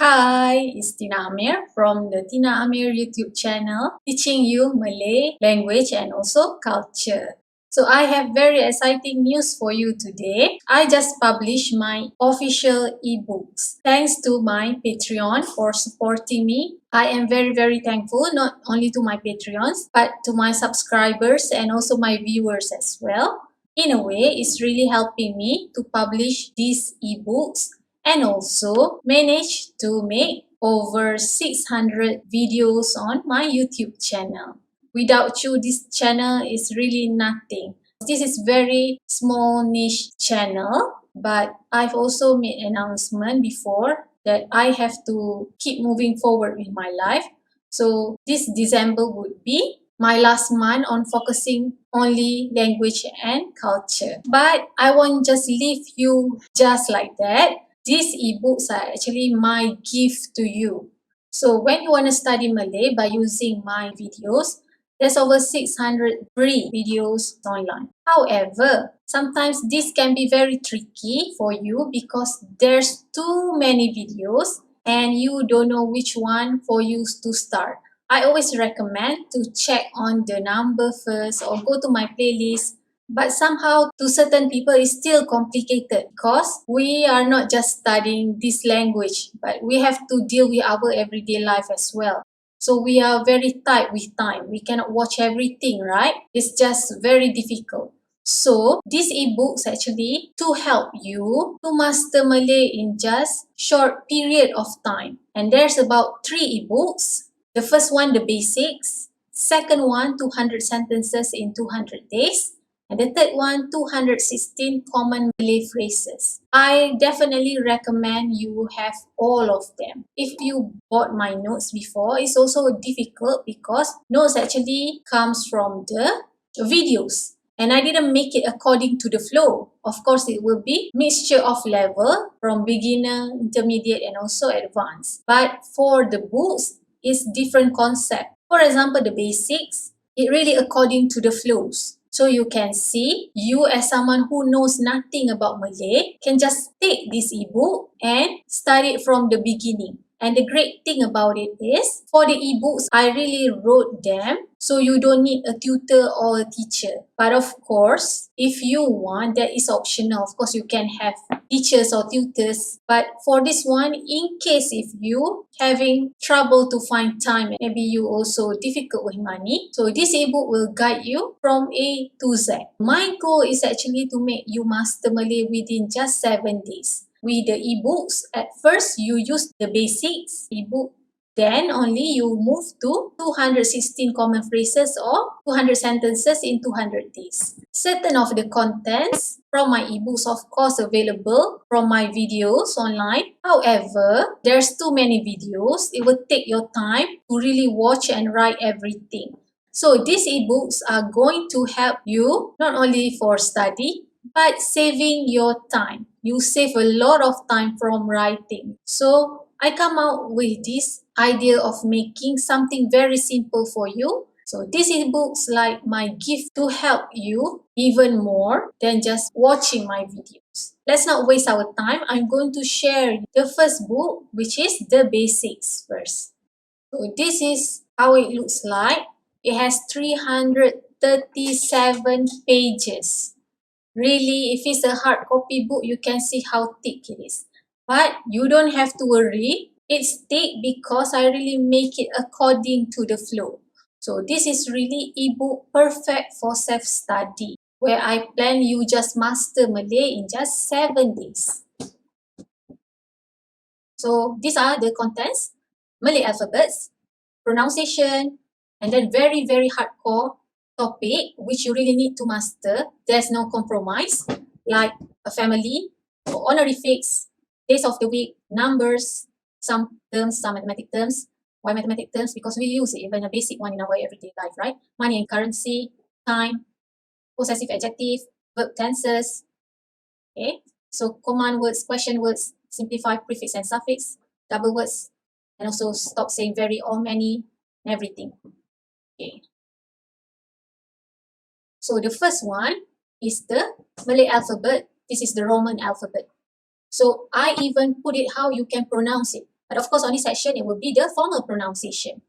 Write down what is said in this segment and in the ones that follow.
Hi, it's Tina Amir from the Tina Amir YouTube channel, teaching you Malay language and also culture. So I have very exciting news for you today. I just published my official ebooks. Thanks to my Patreon for supporting me. I am very thankful not only to my Patreons but to my subscribers and also my viewers as well. In a way, it's really helping me to publish these ebooks and also managed to make over 600 videos on my YouTube channel. Without you, this channel is really nothing. This is very small niche channel, but I've also made announcement before that I have to keep moving forward with my life. So this December would be my last month on focusing only language and culture. But I won't just leave you just like that. These ebooks are actually my gift to you. So when you want to study Malay by using my videos, there's over 600 free videos online. However, sometimes this can be very tricky for you because there's too many videos and you don't know which one for you to start. I always recommend to check on the number first or go to my playlist, but somehow to certain people it's still complicated because we are not just studying this language, but we have to deal with our everyday life as well. So we are very tight with time. We cannot watch everything, right? It's just very difficult. So these ebooks actually to help you to master Malay in just short period of time. And there's about 3 ebooks. The first one, the basics. Second one, 200 sentences in 200 days. And the third one, 216 common Malay phrases. I definitely recommend you have all of them. If you bought my notes before, it's also difficult because notes actually comes from the videos. And I didn't make it according to the flow. Of course, it will be mixture of level from beginner, intermediate, and also advanced. But for the books, it's different concept. For example, the basics, it really according to the flows. So you can see, you as someone who knows nothing about Malay can just take this ebook and start it from the beginning. And the great thing about it is, for the ebooks, I really wrote them so you don't need a tutor or a teacher. But of course, if you want, that is optional. Of course, you can have teachers or tutors. But for this one, in case if you having trouble to find time, maybe you also difficult with money, so this ebook will guide you from A to Z. My goal is actually to make you master Malay within just 7 days. With the ebooks, at first you use the basics ebook, then only you move to 216 common phrases or 200 sentences in 200 days. Certain of the contents from my ebooks, of course, available from my videos online. However, there's too many videos. It will take your time to really watch and write everything. So these ebooks are going to help you not only for study, but saving your time. You save a lot of time from writing. So I come out with this idea of making something very simple for you. So this ebooks like my gift to help you even more than just watching my videos. Let's not waste our time. I'm going to share the first book, which is the basics first. So this is how it looks like. It has 337 pages. Really, if it's a hard copy book, you can see how thick it is. But you don't have to worry. It's thick because I really make it according to the flow. So this is really ebook perfect for self-study, where I plan you just master Malay in just 7 days. So these are the contents: Malay alphabets, pronunciation, and then very hardcore topic which you really need to master. There's no compromise, like a family, or honorifics, days of the week, numbers, some terms, some mathematic terms. Why mathematic terms? Because we use it, even a basic one in our everyday life, right? Money and currency, time, possessive adjective, verb tenses. Okay, so command words, question words, simplify prefix and suffix, double words, and also stop saying very or many and everything. Okay. So the first one is the Malay alphabet. This is the Roman alphabet. So I even put it how you can pronounce it. But of course, on this section, it will be the formal pronunciation.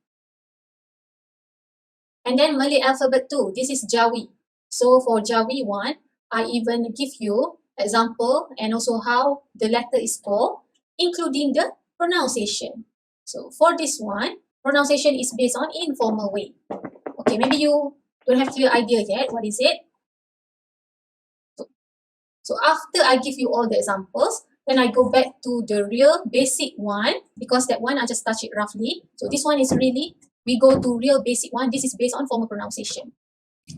And then Malay alphabet 2, this is Jawi. So for Jawi 1, I even give you example and also how the letter is called, including the pronunciation. So for this one, pronunciation is based on informal way. Okay, maybe you don't have clear idea yet. What is it? So after I give you all the examples, then I go back to the real basic one, because that one I just touch it roughly. So this one is really, we go to real basic one. This is based on formal pronunciation.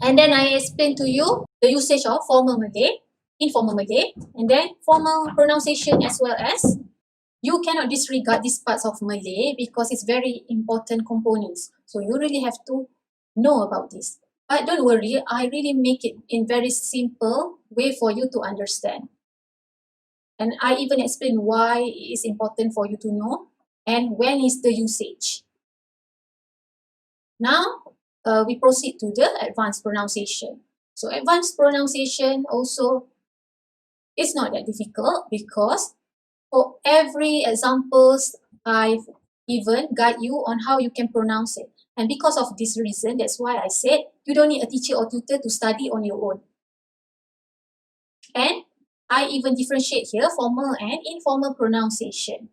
And then I explain to you the usage of formal Malay, informal Malay, and then formal pronunciation, as well as you cannot disregard these parts of Malay because it's very important components. So you really have to know about this. But don't worry, I really make it in very simple way for you to understand. And I even explain why it's important for you to know and when is the usage. Now, we proceed to the advanced pronunciation. So advanced pronunciation also is not that difficult, because for every examples I've even guide you on how you can pronounce it. And because of this reason, that's why I said you don't need a teacher or tutor to study on your own. And I even differentiate here formal and informal pronunciation.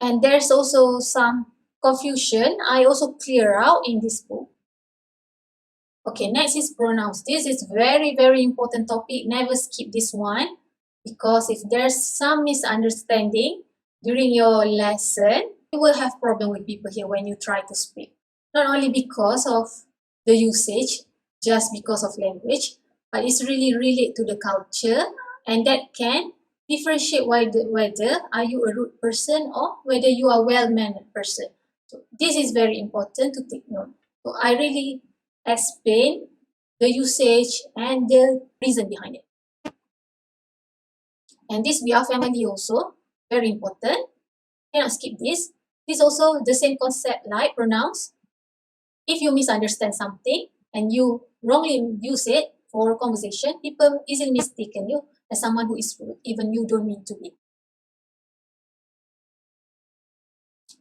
And there's also some confusion I also clear out in this book. Okay, next is pronouns. This is very, very important topic. Never skip this one, because if there's some misunderstanding during your lesson, you will have problem with people here when you try to speak. Not only because of the usage, just because of language, but it's really related to the culture, and that can differentiate whether are you a rude person or whether you are a well-mannered person. So this is very important to take note. So I really explain the usage and the reason behind it. And this we are family also, very important. Cannot skip this. This also the same concept like pronouns. If you misunderstand something and you wrongly use it for conversation, people easily mistaken you as someone who is rude, even you don't mean to be.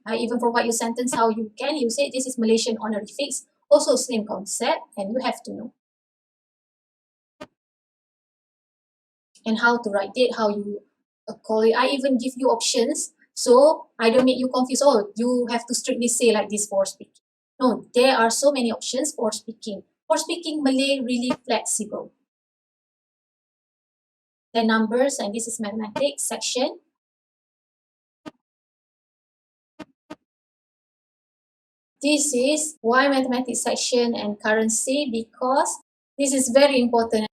I even provide you sentence how you can use it. This is Malaysian honorifics, also same concept, and you have to know. And how to write it, how you call it. I even give you options, so I don't make you confused. Oh, you have to strictly say like this for speaking. No, there are so many options for speaking. For speaking Malay, really flexible. The numbers, and this is mathematics section. This is why mathematics section and currency, because this is very important.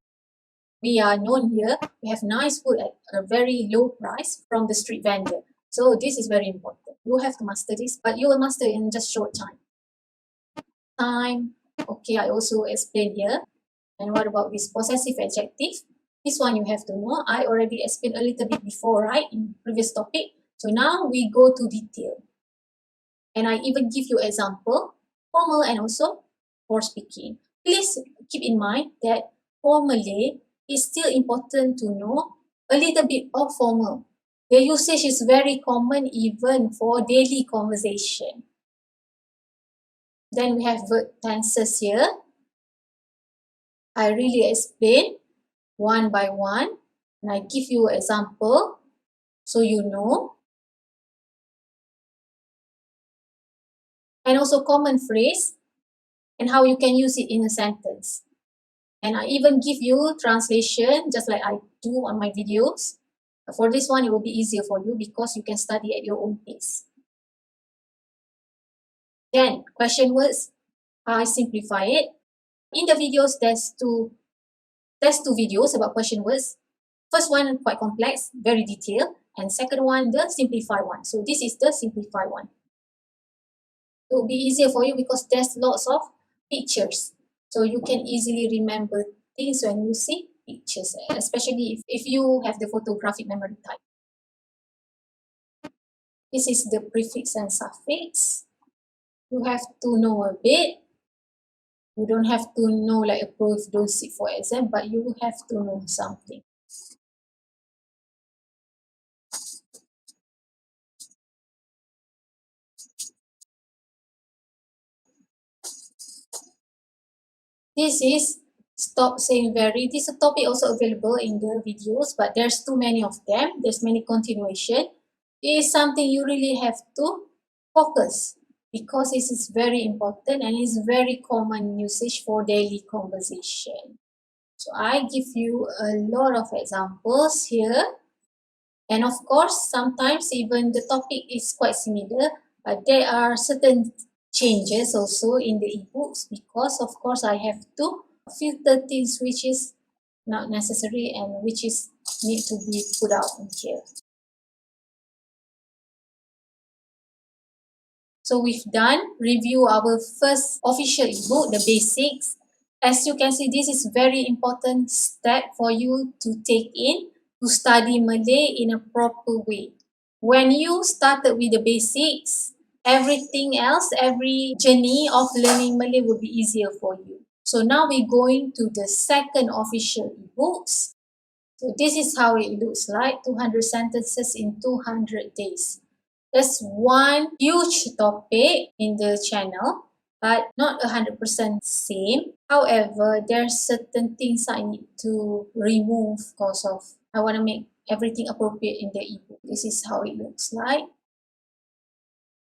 We are known here, we have nice food at a very low price from the street vendor. So this is very important. You have to master this, but you will master in just short time. Time, okay, I also explained here. And what about this possessive adjective? This one you have to know. I already explained a little bit before, right, in previous topic. So now we go to detail. And I even give you example, formal and also for speaking. Please keep in mind that for Malay, it's still important to know a little bit of formal. The usage is very common even for daily conversation. Then we have verb tenses here. I really explain one by one, and I give you an example so you know. And also common phrase and how you can use it in a sentence. And I even give you translation just like I do on my videos. For this one, it will be easier for you because you can study at your own pace. Then question words, I simplify it. In the videos, there's two videos about question words. First one quite complex, very detailed, and second one the simplified one. So this is the simplified one. It will be easier for you because there's lots of pictures, so you can easily remember things when you see pictures, especially if you have the photographic memory type. This is the prefix and suffix. You have to know a bit. You don't have to know like a pro if you don't sit for exam, but you have to know something. This is stop saying very. This is a topic also available in the videos, but there's too many of them. There's many continuation. It is something you really have to focus because this is very important and is very common usage for daily conversation. So I give you a lot of examples here. And of course, sometimes even the topic is quite similar, but there are certain changes also in the ebooks because of course I have to filter things which is not necessary and which is need to be put out in here. So we've done review our first official ebook, the basics. As you can see, this is very important step for you to take in to study Malay in a proper way. When you started with the basics, everything else, every journey of learning Malay will be easier for you. So now we're going to the second official ebooks. So this is how it looks like, 200 sentences in 200 days. That's one huge topic in the channel, but not 100% same. However, there's certain things I need to remove because of I want to make everything appropriate in the ebook. This is how it looks like.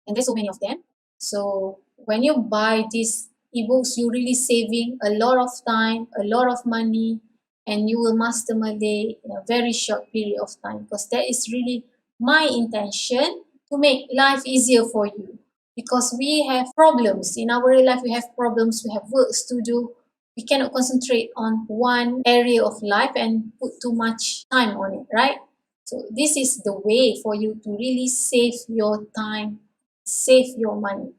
And there's so many of them. So when you buy these ebooks, you're really saving a lot of time, a lot of money, and you will master Malay in a very short period of time because that is really my intention to make life easier for you. Because we have problems in our real life, we have problems, we have works to do. We cannot concentrate on one area of life and put too much time on it, right? So this is the way for you to really save your time, save your money.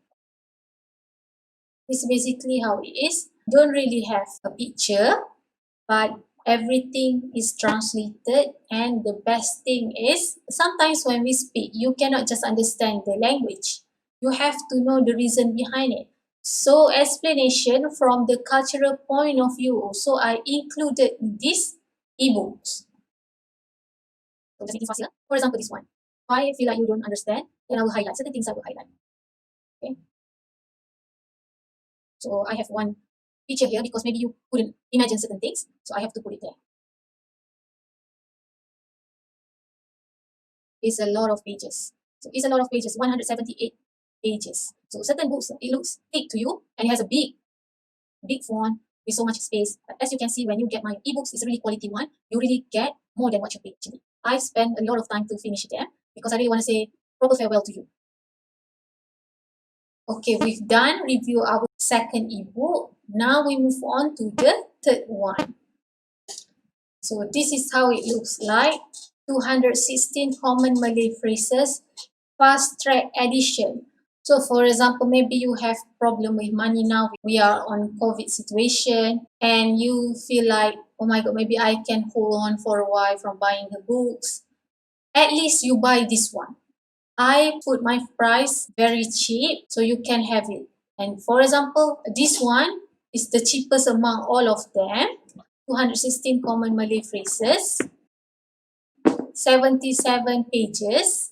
This is basically how it is. Don't really have a picture, but everything is translated. And the best thing is sometimes when we speak, you cannot just understand the language. You have to know the reason behind it. So explanation from the cultural point of view also I included in these ebooks. So just make it faster. For example, this one. If I feel like you don't understand, then I will highlight certain things I will highlight. Okay. So I have one picture here because maybe you couldn't imagine certain things. So I have to put it there. It's a lot of pages. So it's a lot of pages, 178 pages. So certain books, it looks thick to you and it has a big font with so much space. But as you can see, when you get my ebooks, it's a really quality one. You really get more than what you pay actually. I've spent a lot of time to finish them because I really want to say proper farewell to you. Okay, we've done review our second ebook. Now we move on to the third one. So this is how it looks like. 216 common Malay phrases, fast track edition. So for example, maybe you have problem with money now. We are on COVID situation and you feel like, oh my God, maybe I can hold on for a while from buying the books. At least you buy this one. I put my price very cheap so you can have it. And for example, this one is the cheapest among all of them. 216 common Malay phrases, 77 pages,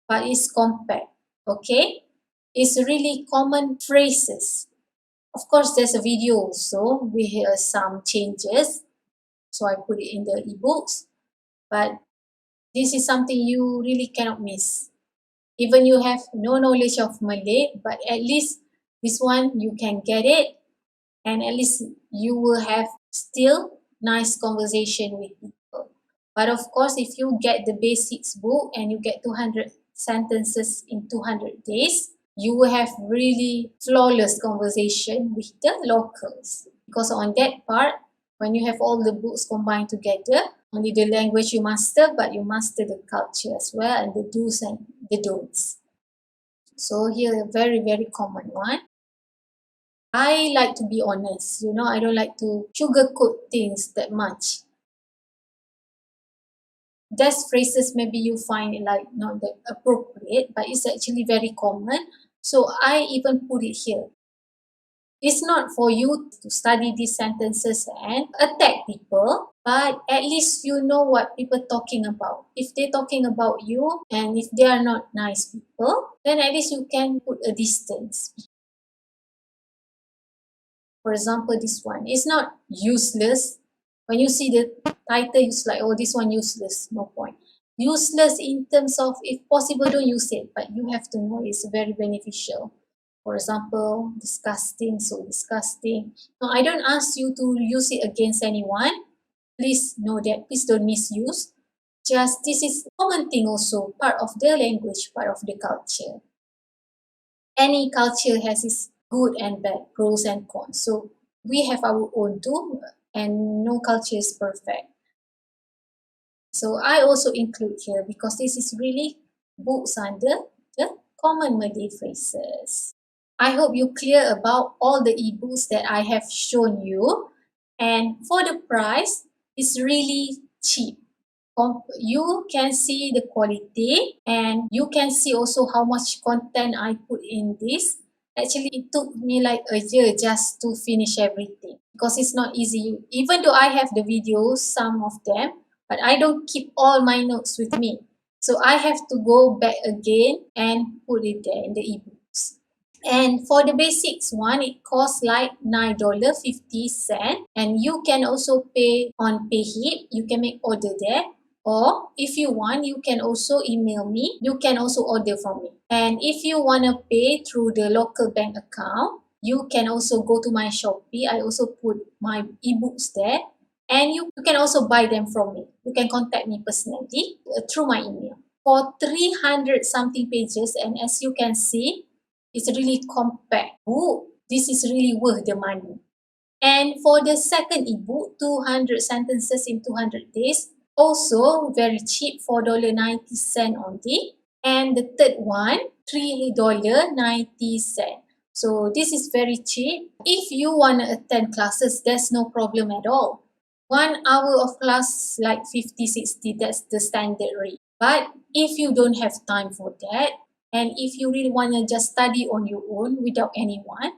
but it's compact. Okay, it's really common phrases. Of course, there's a video also with some changes, so I put it in the ebooks. But this is something you really cannot miss. Even you have no knowledge of Malay, but at least this one you can get it, and at least you will have still nice conversation with people. But of course, if you get the basics book and you get 200 sentences in 200 days, you will have really flawless conversation with the locals. Because on that part, when you have all the books combined together, only the language you master, but you master the culture as well and the do's and the don'ts. So here a very, very common one. I like to be honest, I don't like to sugarcoat things that much. There's phrases maybe you find it like not that appropriate, but it's actually very common. So I even put it here. It's not for you to study these sentences and attack people, but at least you know what people talking about. If they're talking about you and if they are not nice people, then at least you can put a distance. For example, this one. It's not useless. When you see the title, it's like, oh, this one useless. No point. Useless in terms of, if possible, don't use it, but you have to know it's very beneficial. For example, disgusting, so disgusting. No, I don't ask you to use it against anyone. Please know that. Please don't misuse. Just this is common thing also, part of the language, part of the culture. Any culture has its good and bad, pros and cons. So we have our own too, and no culture is perfect. So I also include here because this is really books under the common Malay phrases. I hope you clear about all the ebooks that I have shown you. And for the price, it's really cheap. You can see the quality and you can see also how much content I put in this. Actually, it took me like a year just to finish everything because it's not easy. Even though I have the videos, some of them, but I don't keep all my notes with me. So I have to go back again and put it there in the ebooks. And for the basics one, it costs like $9.50. And you can also pay on PayHip. You can make order there. Or if you want, you can also email me. You can also order from me. And if you want to pay through the local bank account, you can also go to my Shopee. I also put my ebooks there. And you can also buy them from me. You can contact me personally through my email. For 300 something pages, and as you can see, it's really compact book. This is really worth the money. And for the second ebook, 200 sentences in 200 days, also very cheap, $4.90 only. And the third one, $3.90. So this is very cheap. If you want to attend classes, there's no problem at all. 1 hour of class like 50, 60, that's the standard rate. But if you don't have time for that, and if you really want to just study on your own without anyone,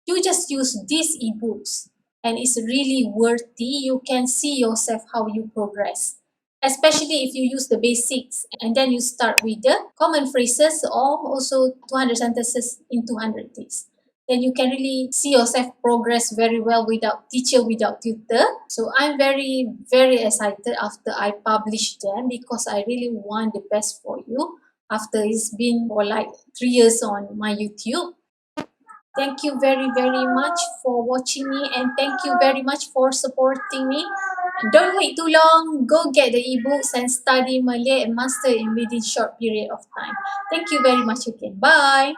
you just use these ebooks and it's really worthy. You can see yourself how you progress, especially if you use the basics and then you start with the common phrases or also 200 sentences in 200 days. Then you can really see yourself progress very well without teacher, without tutor. So I'm very, very excited after I publish them because I really want the best for you after it's been for like 3 years on my YouTube. Thank you very, very much for watching me and thank you very much for supporting me. Don't wait too long. Go get the ebooks and study Malay and master in within short period of time. Thank you very much again. Bye.